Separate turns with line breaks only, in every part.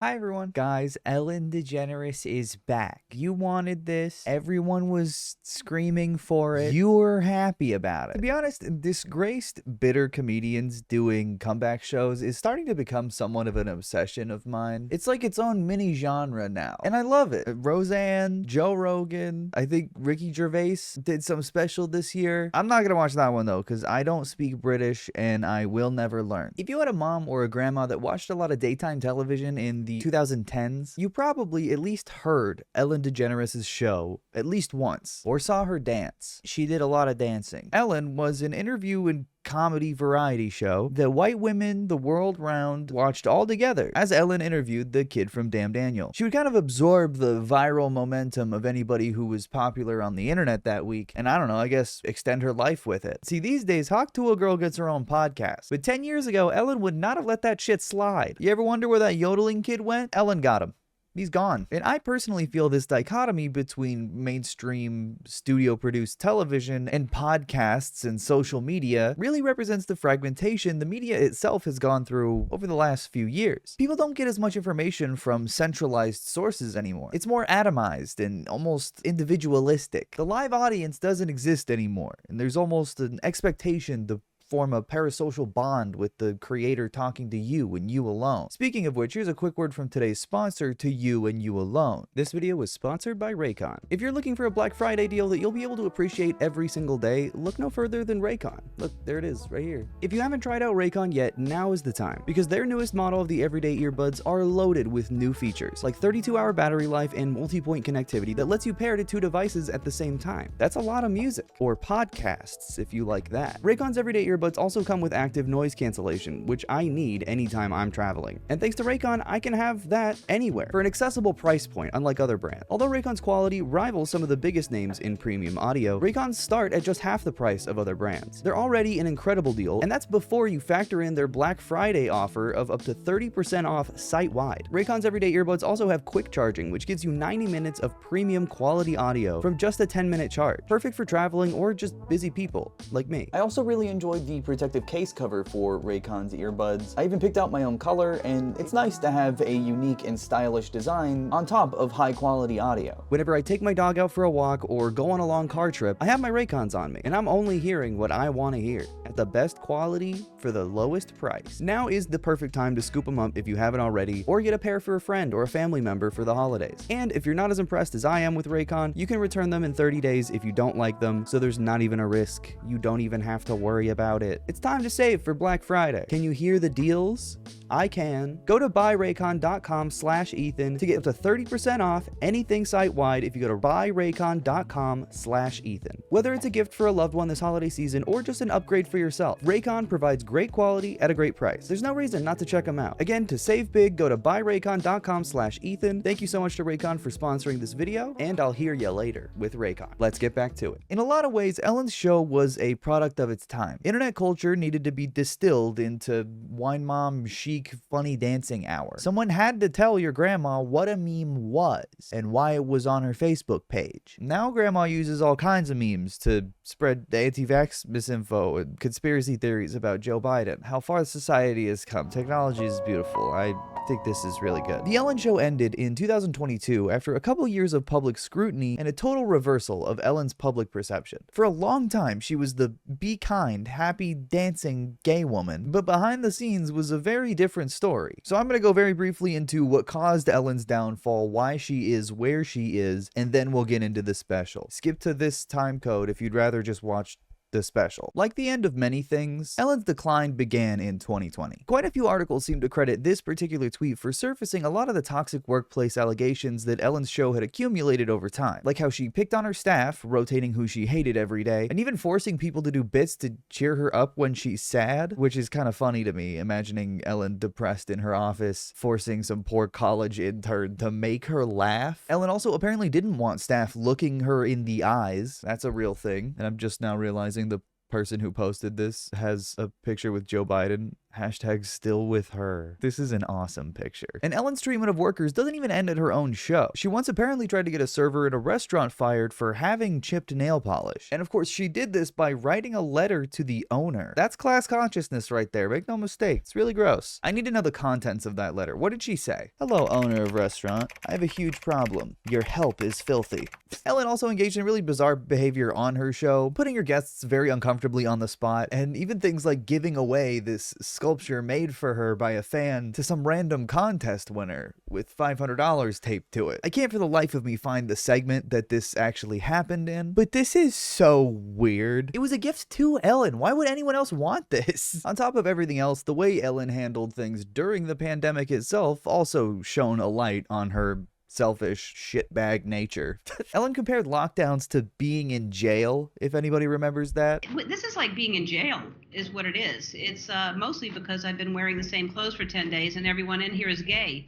Hi everyone. Guys, Ellen DeGeneres is back. You wanted this. Everyone was screaming for it. You were happy about it. To be honest, disgraced, bitter comedians doing comeback shows is starting to become somewhat of an obsession of mine. It's like its own mini genre now, and I love it. Roseanne, Joe Rogan, I think Ricky Gervais did some special this year. I'm not gonna watch that one though, because I don't speak British and I will never learn. If you had a mom or a grandma that watched a lot of daytime television in the 2010s, you probably at least heard Ellen DeGeneres' show at least once, or saw her dance. She did a lot of dancing. Ellen was an interview and comedy variety show that white women the world round watched all together as Ellen interviewed the kid from Damn Daniel. She would kind of absorb the viral momentum of anybody who was popular on the internet that week, and I don't know, I guess extend her life with it. See, these days, Hawk Tuah Girl gets her own podcast, but 10 years ago, Ellen would not have let that shit slide. You ever wonder where that yodeling kid went? Ellen got him. He's gone. And I personally feel this dichotomy between mainstream studio-produced television and podcasts and social media really represents the fragmentation the media itself has gone through over the last few years. People don't get as much information from centralized sources anymore. It's more atomized and almost individualistic. The live audience doesn't exist anymore, and there's almost an expectation to form a parasocial bond with the creator talking to you and you alone. Speaking of which, here's a quick word from today's sponsor, To You and You Alone.
This video was sponsored by Raycon. If you're looking for a Black Friday deal that you'll be able to appreciate every single day, look no further than Raycon. Look, there it is, right here. If you haven't tried out Raycon yet, now is the time, because their newest model of the everyday earbuds are loaded with new features, like 32-hour battery life and multi-point connectivity that lets you pair to 2 devices at the same time. That's a lot of music, or podcasts if you like that. Raycon's everyday earbuds also come with active noise cancellation, which I need anytime I'm traveling. And thanks to Raycon, I can have that anywhere for an accessible price point, unlike other brands. Although Raycon's quality rivals some of the biggest names in premium audio, Raycons start at just half the price of other brands. They're already an incredible deal, and that's before you factor in their Black Friday offer of up to 30% off site-wide. Raycon's everyday earbuds also have quick charging, which gives you 90 minutes of premium quality audio from just a 10-minute charge. Perfect for traveling or just busy people like me.
I also really enjoyed the protective case cover for Raycon's earbuds. I even picked out my own color, and it's nice to have a unique and stylish design on top of high quality audio.
Whenever I take my dog out for a walk or go on a long car trip, I have my Raycons on me, and I'm only hearing what I want to hear at the best quality for the lowest price. Now is the perfect time to scoop them up if you haven't already, or get a pair for a friend or a family member for the holidays. And if you're not as impressed as I am with Raycon, you can return them in 30 days if you don't like them, so there's not even a risk. You don't even have to worry about it. It's time to save for Black Friday. Can you hear the deals? I can. Go to buyraycon.com/Ethan to get up to 30% off anything site-wide if you go to buyraycon.com/Ethan. Whether it's a gift for a loved one this holiday season or just an upgrade for yourself, Raycon provides great quality at a great price. There's no reason not to check them out. Again, to save big, go to buyraycon.com/Ethan. Thank you so much to Raycon for sponsoring this video, and I'll hear ya later with Raycon. Let's get back to it.
In a lot of ways, Ellen's show was a product of its time. Internet culture needed to be distilled into wine mom chic funny dancing hour. Someone had to tell your grandma what a meme was and why it was on her Facebook page. Now grandma uses all kinds of memes to spread anti-vax misinfo and conspiracy theories about Joe Biden. How far society has come. Technology is beautiful. I think this is really good. The Ellen Show ended in 2022 after a couple years of public scrutiny and a total reversal of Ellen's public perception. For a long time, she was the be kind, happy, dancing gay woman, but behind the scenes was a very different story. So I'm going to go very briefly into what caused Ellen's downfall, why she is where she is, and then we'll get into the special. Skip to this time code if you'd rather just watch the special. Like the end of many things, Ellen's decline began in 2020. Quite a few articles seem to credit this particular tweet for surfacing a lot of the toxic workplace allegations that Ellen's show had accumulated over time, like how she picked on her staff, rotating who she hated every day, and even forcing people to do bits to cheer her up when she's sad, which is kind of funny to me, imagining Ellen depressed in her office, forcing some poor college intern to make her laugh. Ellen also apparently didn't want staff looking her in the eyes. That's a real thing, and I'm just now realizing the person who posted this has a picture with Joe Biden Hashtag still with her. This is an awesome picture. And Ellen's treatment of workers doesn't even end at her own show. She once apparently tried to get a server at a restaurant fired for having chipped nail polish. And of course, she did this by writing a letter to the owner. That's class consciousness right there. Make no mistake. It's really gross. I need to know the contents of that letter. What did she say? Hello, owner of restaurant. I have a huge problem. Your help is filthy. Ellen also engaged in really bizarre behavior on her show, putting her guests very uncomfortably on the spot, and even things like giving away this sculpture made for her by a fan to some random contest winner with $500 taped to it. I can't for the life of me find the segment that this actually happened in, but this is so weird. It was a gift to Ellen. Why would anyone else want this? On top of everything else, the way Ellen handled things during the pandemic itself also shone a light on her selfish shitbag nature. Ellen compared lockdowns to being in jail, if anybody remembers that.
This is like being in jail, is what it is. It's mostly because I've been wearing the same clothes for 10 days and everyone in here is gay.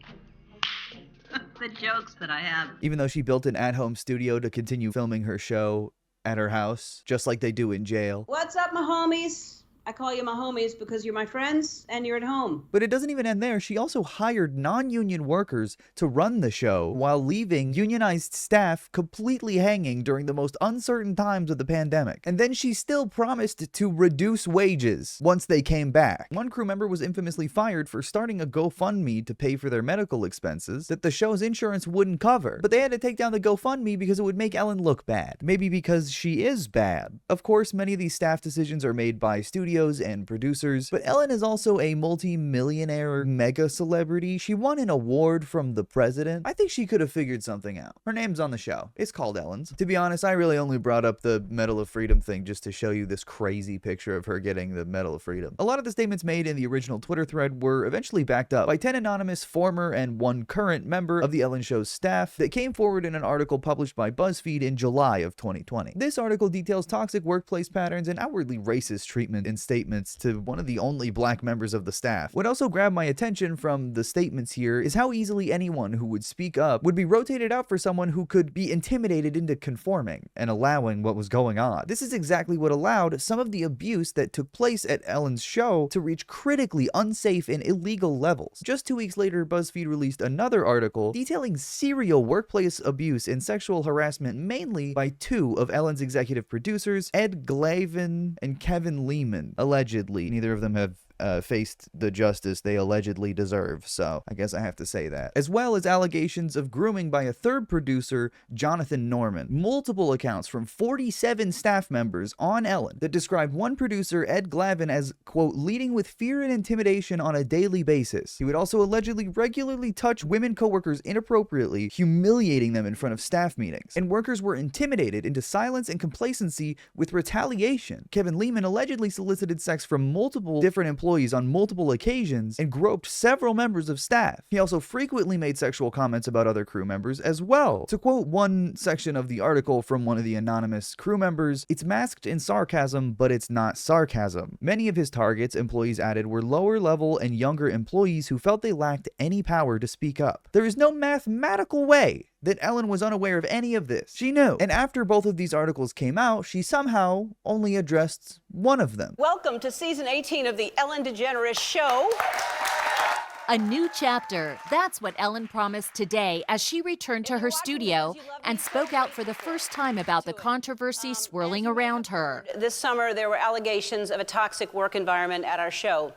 The jokes that I have.
Even though she built an at-home studio to continue filming her show at her house, just like they do in jail.
What's up, my homies? I call you my homies because you're my friends and you're at home.
But it doesn't even end there. She also hired non-union workers to run the show while leaving unionized staff completely hanging during the most uncertain times of the pandemic. And then she still promised to reduce wages once they came back. One crew member was infamously fired for starting a GoFundMe to pay for their medical expenses that the show's insurance wouldn't cover. But they had to take down the GoFundMe because it would make Ellen look bad. Maybe because she is bad. Of course, many of these staff decisions are made by studios and producers, but Ellen is also a multi-millionaire mega celebrity. She won an award from the president. I think she could have figured something out. Her name's on the show. It's called Ellen's. To be honest, I really only brought up the Medal of Freedom thing just to show you this crazy picture of her getting the Medal of Freedom. A lot of the statements made in the original Twitter thread were eventually backed up by 10 anonymous former and 1 current member of the Ellen Show's staff that came forward in an article published by BuzzFeed in July of 2020. This article details toxic workplace patterns and outwardly racist treatment in statements to one of the only black members of the staff. What also grabbed my attention from the statements here is how easily anyone who would speak up would be rotated out for someone who could be intimidated into conforming and allowing what was going on. This is exactly what allowed some of the abuse that took place at Ellen's show to reach critically unsafe and illegal levels. Just 2 weeks later, BuzzFeed released another article detailing serial workplace abuse and sexual harassment mainly by 2 of Ellen's executive producers, Ed Glavin and Kevin Lehman. Allegedly. Neither of them have faced the justice they allegedly deserve, so I guess I have to say that. As well as allegations of grooming by a third producer, Jonathan Norman. Multiple accounts from 47 staff members on Ellen that described one producer, Ed Glavin, as, quote, leading with fear and intimidation on a daily basis. He would also allegedly regularly touch women coworkers inappropriately, humiliating them in front of staff meetings. And workers were intimidated into silence and complacency with retaliation. Kevin Lehman allegedly solicited sex from multiple different employees on multiple occasions and groped several members of staff. He also frequently made sexual comments about other crew members as well. To quote one section of the article from one of the anonymous crew members, it's masked in sarcasm, but it's not sarcasm. Many of his targets, employees added, were lower level and younger employees who felt they lacked any power to speak up. There is no mathematical way that Ellen was unaware of any of this. She knew. And after both of these articles came out, she somehow only addressed one of them.
Welcome to season 18 of the Ellen Degeneres show.
A new chapter. That's what Ellen promised today as she returned to her studio and spoke out for the first time about the controversy swirling around her.
This summer, there were allegations of a toxic work environment at our show,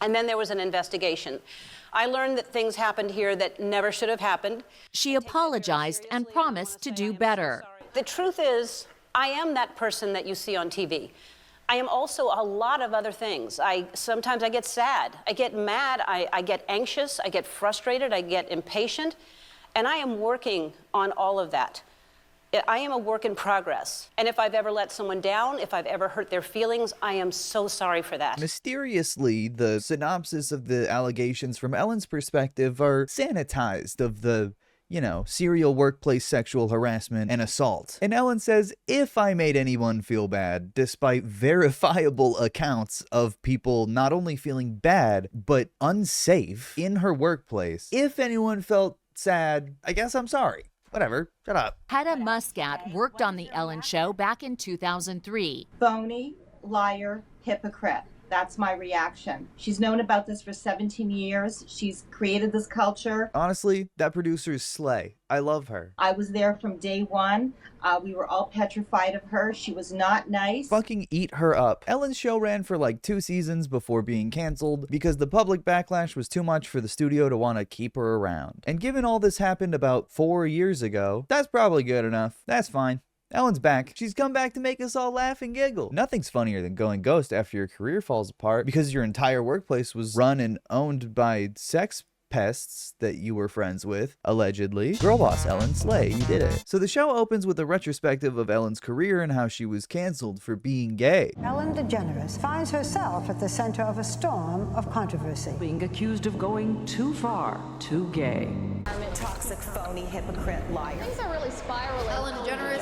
and then there was an investigation. I learned that things happened here that never should have happened.
She apologized and promised to do better.
The truth is, I am that person that you see on TV. I am also a lot of other things. Sometimes I get sad, I get mad, I get anxious, I get frustrated, I get impatient, and I am working on all of that. I am a work in progress. And if I've ever let someone down, if I've ever hurt their feelings, I am so sorry for that.
Mysteriously, the synopsis of the allegations from Ellen's perspective are sanitized of the, serial workplace sexual harassment and assault. And Ellen says, if I made anyone feel bad, despite verifiable accounts of people not only feeling bad, but unsafe in her workplace, if anyone felt sad, I guess I'm sorry. Whatever, shut up.
Hedda Muscat worked on The Ellen Show back in 2003.
Phony, liar, hypocrite. That's my reaction. She's known about this for 17 years. She's created this culture.
Honestly, that producer's slay. I love her.
I was there from day one. We were all petrified of her. She was not nice.
Fucking eat her up. Ellen's show ran for like 2 seasons before being canceled because the public backlash was too much for the studio to want to keep her around. And given all this happened about 4 years ago, that's probably good enough. That's fine. Ellen's back. She's come back to make us all laugh and giggle. Nothing's funnier than going ghost after your career falls apart because your entire workplace was run and owned by sex pests that you were friends with, allegedly. Girl boss Ellen, slay, you did it. So the show opens with a retrospective of Ellen's career and how she was canceled for being gay.
Ellen DeGeneres finds herself at the center of a storm of controversy.
Being accused of going too far, too gay.
Toxic, phony, hypocrite, liar.
Things are really spiraling. Ellen DeGeneres.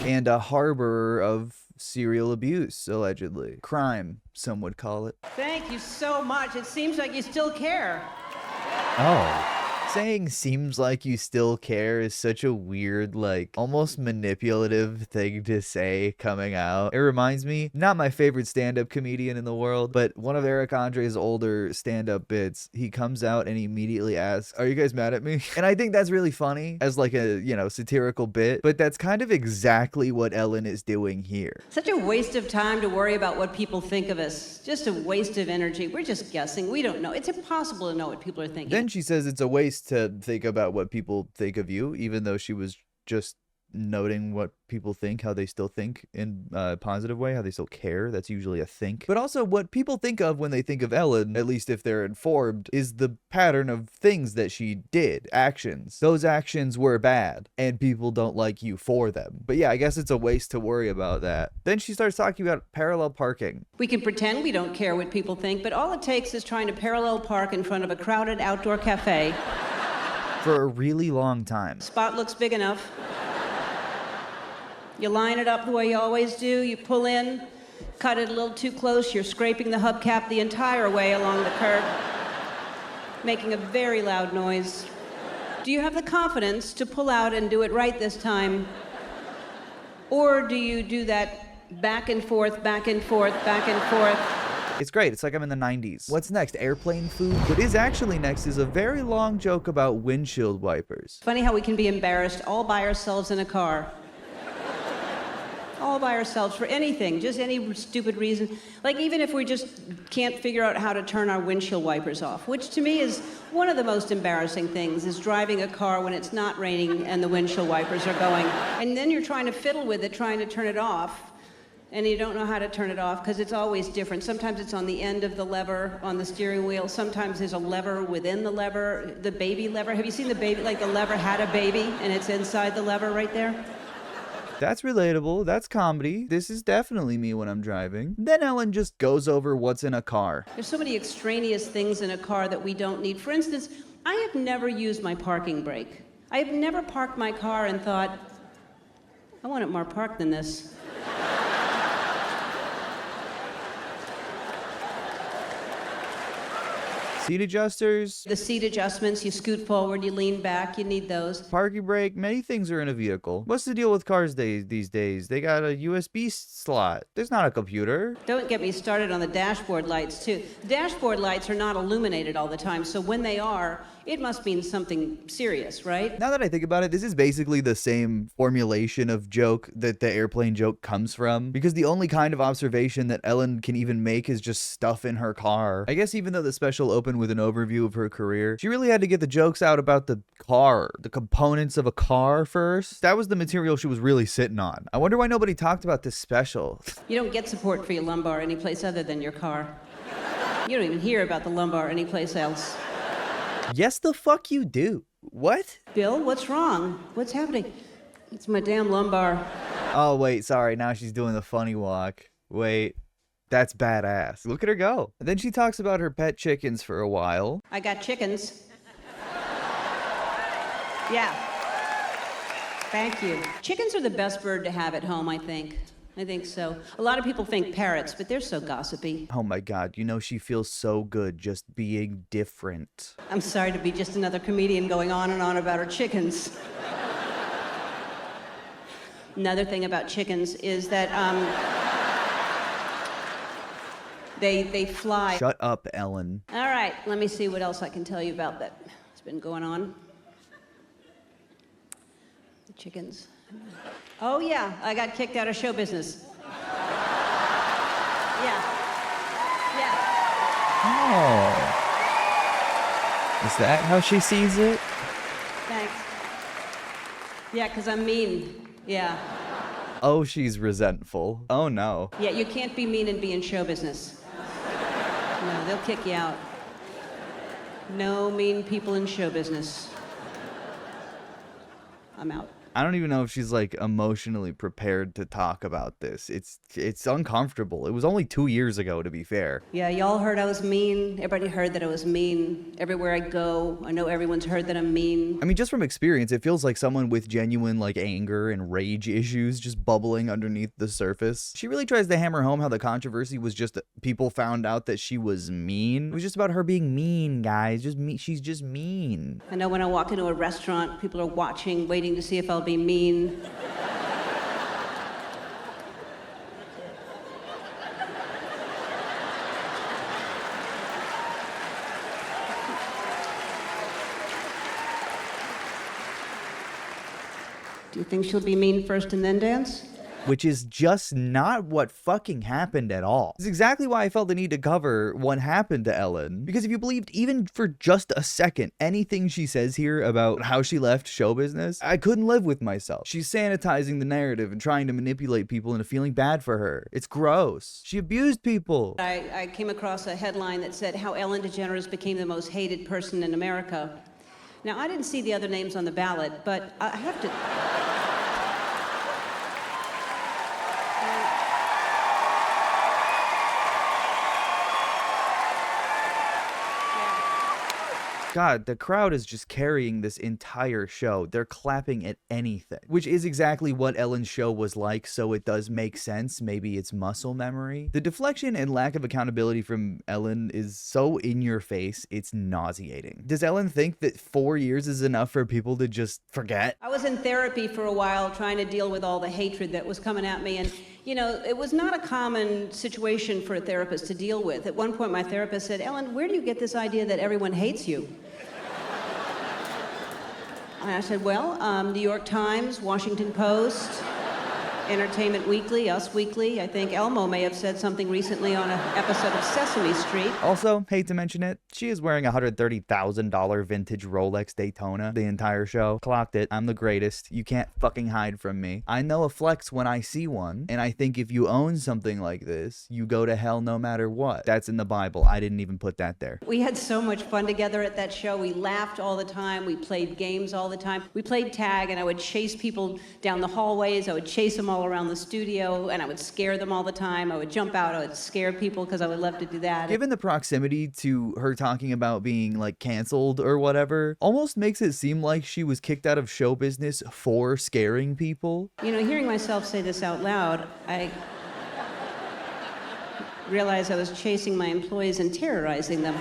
And a harborer of serial abuse, allegedly. Crime, some would call it.
Thank you so much. It seems like you still care.
Oh. Saying seems like you still care is such a weird, like, almost manipulative thing to say coming out. It reminds me, not my favorite stand-up comedian in the world, but one of Eric Andre's older stand-up bits, he comes out and he immediately asks, "Are you guys mad at me?" And I think that's really funny as like a, you know, satirical bit, but that's kind of exactly what Ellen is doing here.
Such a waste of time to worry about what people think of us. Just a waste of energy. We're just guessing. We don't know. It's impossible to know what people are thinking.
Then she says it's a waste to think about what people think of you, even though she was just noting what people think, how they still think in a positive way, how they still care. That's usually a think. But also what people think of when they think of Ellen, at least if they're informed, is the pattern of things that she did, actions. Those actions were bad and people don't like you for them. But yeah, I guess it's a waste to worry about that. Then she starts talking about parallel parking.
We can pretend we don't care what people think, but all it takes is trying to parallel park in front of a crowded outdoor cafe.
For a really long time.
Spot looks big enough. You line it up the way you always do. You pull in, cut it a little too close. You're scraping the hubcap the entire way along the curb, making a very loud noise. Do you have the confidence to pull out and do it right this time? Or do you do that back and forth, back and forth, back and forth?
It's great. It's like I'm in the 90s. What's next? Airplane food? What is actually next is a very long joke about windshield wipers.
Funny how we can be embarrassed all by ourselves in a car. All by ourselves for anything, just any stupid reason. Like even if we just can't figure out how to turn our windshield wipers off, which to me is one of the most embarrassing things, is driving a car when it's not raining and the windshield wipers are going. And then you're trying to fiddle with it, trying to turn it off. And you don't know how to turn it off because it's always different. Sometimes it's on the end of the lever on the steering wheel. Sometimes there's a lever within the lever, the baby lever. Have you seen the baby, like the lever had a baby and it's inside the lever right there?
That's relatable. That's comedy. This is definitely me when I'm driving. Then Ellen just goes over what's in a car.
There's so many extraneous things in a car that we don't need. For instance, I have never used my parking brake. I have never parked my car and thought, I want it more parked than this.
Seat adjusters.
The seat adjustments, you scoot forward, you lean back, you need those.
Parking brake, many things are in a vehicle. What's the deal with cars these days? They got a USB slot. There's not a computer.
Don't get me started on the dashboard lights, too. Dashboard lights are not illuminated all the time, so when they are, it must mean something serious, right?
Now that I think about it, this is basically the same formulation of joke that the airplane joke comes from, because the only kind of observation that Ellen can even make is just stuff in her car. I guess even though the special opened with an overview of her career, she really had to get the jokes out about the car, the components of a car first. That was the material she was really sitting on. I wonder why nobody talked about this special.
You don't get support for your lumbar anyplace other than your car. You don't even hear about the lumbar anyplace else.
Yes, the fuck you do. What?
Bill, what's wrong? What's happening? It's my damn lumbar.
Oh, wait, sorry. Now she's doing the funny walk. Wait, that's badass. Look at her go. And then she talks about her pet chickens for a while.
I got chickens. Yeah. Thank you. Chickens are the best bird to have at home, I think. I think so. A lot of people think parrots, but they're so gossipy.
Oh my God, you know she feels so good just being different.
I'm sorry to be just another comedian going on and on about her chickens. Another thing about chickens is that, They fly.
Shut up, Ellen.
All right, let me see what else I can tell you about that. It's been going on. The chickens. Oh yeah, I got kicked out of show business. Yeah.
Oh. Is that how she sees it?
Thanks. Yeah, 'cause I'm mean. Yeah.
Oh, she's resentful. Oh no.
Yeah, you can't be mean and be in show business. No, they'll kick you out. No mean people in show business. I'm out.
I don't even know if she's like emotionally prepared to talk about this. It's uncomfortable. It was only 2 years ago, to be fair.
Yeah, y'all heard I was mean. Everybody heard that I was mean. Everywhere I go, I know everyone's heard that I'm mean.
I mean, just from experience, it feels like someone with genuine like anger and rage issues just bubbling underneath the surface. She really tries to hammer home how the controversy was just that people found out that she was mean. It was just about her being mean, guys. Just me. She's just mean.
I know when I walk into a restaurant, people are watching, waiting to see if I'll be mean. Do you think she'll be mean first and then dance?
Which is just not what fucking happened at all. It's exactly why I felt the need to cover what happened to Ellen. Because if you believed even for just a second anything she says here about how she left show business, I couldn't live with myself. She's sanitizing the narrative and trying to manipulate people into feeling bad for her. It's gross. She abused people.
I came across a headline that said how Ellen DeGeneres became the most hated person in America. Now, I didn't see the other names on the ballot, but I have to...
God, the crowd is just carrying this entire show. They're clapping at anything, which is exactly what Ellen's show was like, so it does make sense. Maybe it's muscle memory. The deflection and lack of accountability from Ellen is so in your face, it's nauseating. Does Ellen think that 4 years is enough for people to just forget?
I was in therapy for a while trying to deal with all the hatred that was coming at me, and you know, it was not a common situation for a therapist to deal with. At one point, my therapist said, "Ellen, where do you get this idea that everyone hates you?" And I said, well, New York Times, Washington Post, Entertainment Weekly, Us Weekly. I think Elmo may have said something recently on an episode of Sesame Street.
Also, hate to mention it, she is wearing a $130,000 vintage Rolex Daytona the entire show. Clocked it. I'm the greatest. You can't fucking hide from me. I know a flex when I see one, and I think if you own something like this, you go to hell no matter what. That's in the Bible. I didn't even put that there.
We had so much fun together at that show. We laughed all the time. We played games all the time. We played tag, and I would chase people down the hallways. I would chase them all around the studio, and I would scare them all the time. I would jump out. I would scare people because I would love to do that.
Given the proximity to her talking about being like canceled or whatever, almost makes it seem like she was kicked out of show business for scaring people.
You know, hearing myself say this out loud, I realized I was chasing my employees and terrorizing them.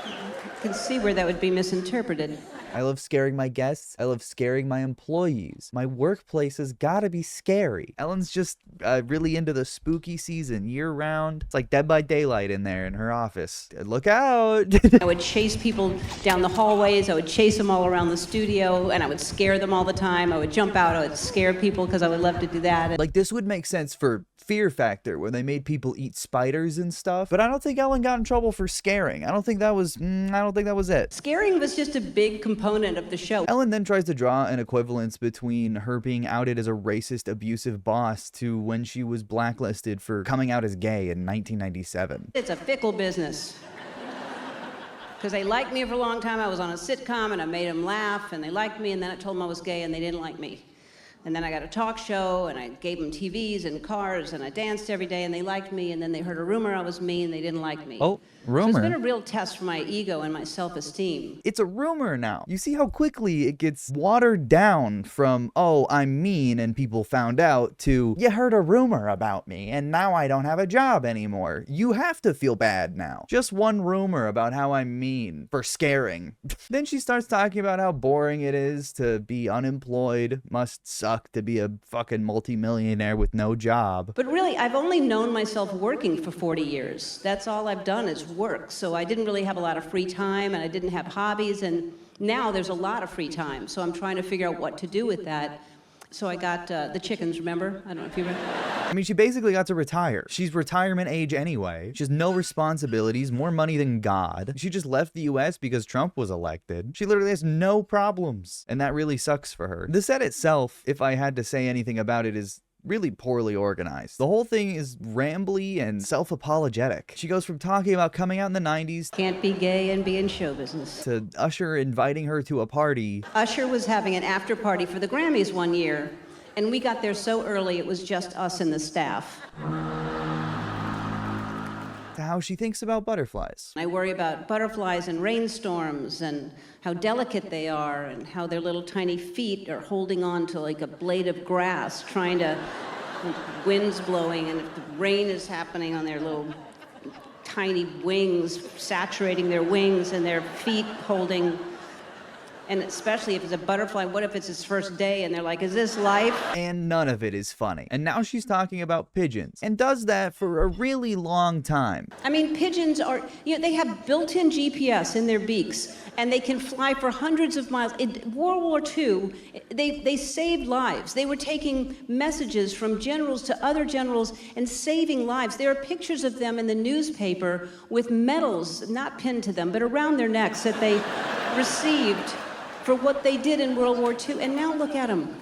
I can see where that would be misinterpreted.
I love scaring my guests. I love scaring my employees. My workplace has got to be scary. Ellen's just really into the spooky season year round. It's like Dead by Daylight in there in her office. Look out.
I would chase people down the hallways. I would chase them all around the studio, and I would scare them all the time. I would jump out. I would scare people because I would love to do that.
Like, this would make sense for Fear Factor, where they made people eat spiders and stuff. But I don't think Ellen got in trouble for scaring. I don't think that was it.
Scaring was just a big component of the show.
Ellen then tries to draw an equivalence between her being outed as a racist, abusive boss to when she was blacklisted for coming out as gay in 1997.
It's a fickle business. Because they liked me for a long time. I was on a sitcom, and I made them laugh, and they liked me, and then I told them I was gay, and they didn't like me. And then I got a talk show, and I gave them TVs and cars, and I danced every day, and they liked me, and then they heard a rumor I was mean, they didn't like me.
Oh, rumor.
So it's been a real test for my ego and my self-esteem.
It's a rumor now. You see how quickly it gets watered down from, oh, I'm mean and people found out, to, you heard a rumor about me and now I don't have a job anymore. You have to feel bad now. Just one rumor about how I'm mean for scaring. Then she starts talking about how boring it is to be unemployed, must suck suck to be a fucking multimillionaire with no job.
But really, I've only known myself working for 40 years. That's all I've done is work. So I didn't really have a lot of free time, and I didn't have hobbies, and now there's a lot of free time. So I'm trying to figure out what to do with that. So I got the chickens, remember? I don't know if you remember.
I mean, she basically got to retire. She's retirement age anyway. She has no responsibilities, more money than God. She just left the US because Trump was elected. She literally has no problems, and that really sucks for her. The set itself, if I had to say anything about it, is really poorly organized. The whole thing is rambly and self-apologetic. She goes from talking about coming out in the 90s,
Can't be gay and be in show business,
to Usher inviting her to a party.
Usher was having an after party for the Grammys one year, and we got there so early it was just us and the staff.
To how she thinks about butterflies.
I worry about butterflies and rainstorms and how delicate they are and how their little tiny feet are holding on to like a blade of grass, trying to, wind's blowing, and if the rain is happening on their little tiny wings, saturating their wings and their feet holding. And especially if it's a butterfly, what if it's his first day and they're like, is this life?
And none of it is funny. And now she's talking about pigeons, and does that for a really long time.
I mean, pigeons are, they have built-in GPS in their beaks, and they can fly for hundreds of miles. In World War II, they saved lives. They were taking messages from generals to other generals and saving lives. There are pictures of them in the newspaper with medals, not pinned to them, but around their necks that they received for what they did in World War II, and now look at them.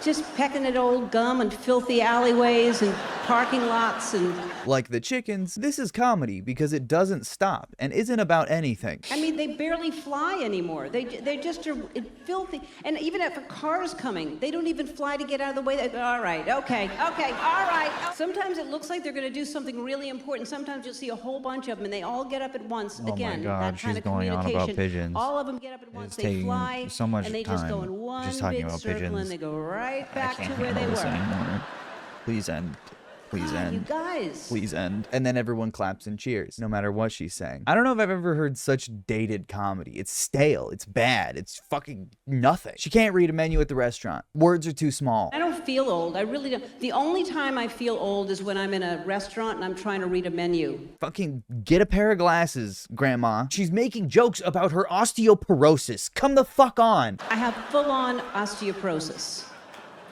Just pecking at old gum and filthy alleyways and parking lots and...
Like the chickens, this is comedy because it doesn't stop and isn't about anything.
I mean, they barely fly anymore. They just are filthy. And even if a car's coming, they don't even fly to get out of the way. All right, okay, all right. Sometimes it looks like they're going to do something really important. Sometimes you'll see a whole bunch of them, and they all get up at once.
Oh
Again,
my God,
that kind
she's
of
going on
communication.
about pigeons.
All of them get up at once.
It's
They
taking
fly,
so much
and they just go
time
in one
just talking
big
about
circle,
pigeons.
and they go right
I
back to
can't
where they
handle this
were.
anymore. Please end. Please
God,
end.
you guys.
Please end. And then everyone claps and cheers, no matter what she's saying. I don't know if I've ever heard such dated comedy. It's stale. It's bad. It's fucking nothing. She can't read a menu at the restaurant. Words are too small.
I don't feel old. I really don't. The only time I feel old is when I'm in a restaurant and I'm trying to read a menu.
Fucking get a pair of glasses, Grandma. She's making jokes about her osteoporosis. Come the fuck on.
I have full-on osteoporosis.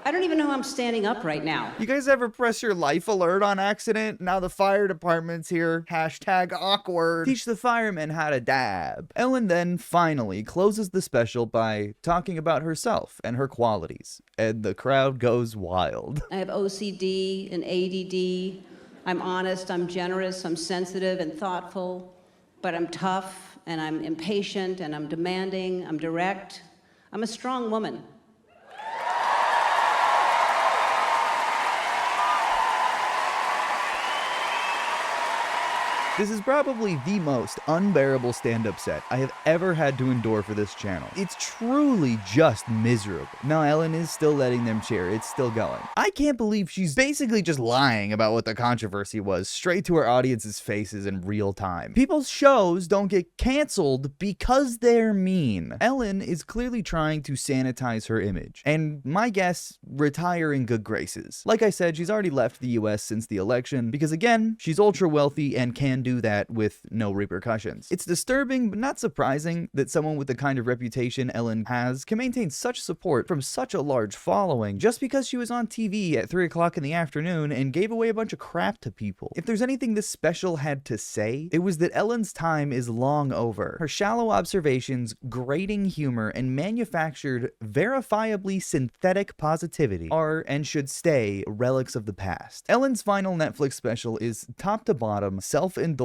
I don't even know how I'm standing up right now.
You guys ever press your life alert on accident? Now the fire department's here. Hashtag awkward. Teach the firemen how to dab. Ellen then finally closes the special by talking about herself and her qualities. And the crowd goes wild.
I have OCD and ADD. I'm honest, I'm generous, I'm sensitive and thoughtful, but I'm tough and I'm impatient and I'm demanding, I'm direct. I'm a strong woman.
This is probably the most unbearable stand-up set I have ever had to endure for this channel. It's truly just miserable. Now, Ellen is still letting them cheer. It's still going. I can't believe she's basically just lying about what the controversy was straight to her audience's faces in real time. People's shows don't get canceled because they're mean. Ellen is clearly trying to sanitize her image, and my guess, retire in good graces. Like I said, she's already left the US since the election because, again, she's ultra wealthy and can do that with no repercussions. It's disturbing but not surprising that someone with the kind of reputation Ellen has can maintain such support from such a large following just because she was on TV at 3 o'clock in the afternoon and gave away a bunch of crap to people. If there's anything this special had to say, it was that Ellen's time is long over. Her shallow observations, grating humor, and manufactured, verifiably synthetic positivity are and should stay relics of the past. Ellen's final Netflix special is top to bottom self-indulgent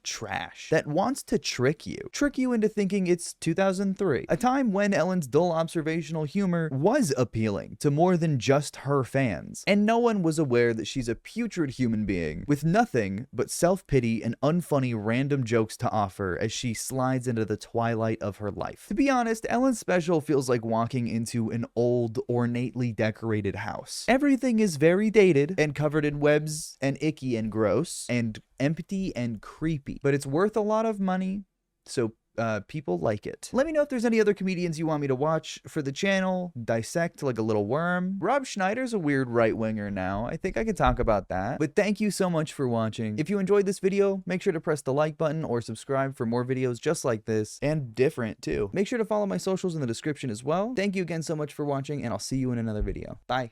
trash that wants to trick you into thinking it's 2003, a time when Ellen's dull observational humor was appealing to more than just her fans, and no one was aware that she's a putrid human being with nothing but self-pity and unfunny random jokes to offer as she slides into the twilight of her life. To be honest, Ellen's special feels like walking into an old, ornately decorated house. Everything is very dated and covered in webs and icky and gross and empty and creepy, but it's worth a lot of money, so people like it. Let me know if there's any other comedians you want me to watch for the channel, dissect like a little worm. Rob Schneider's a weird right-winger now. I think I can talk about that. But thank you so much for watching. If you enjoyed this video, make sure to press the like button or subscribe for more videos just like this, and different too. Make sure to follow my socials in the description as well. Thank you again so much for watching, and I'll see you in another video. Bye.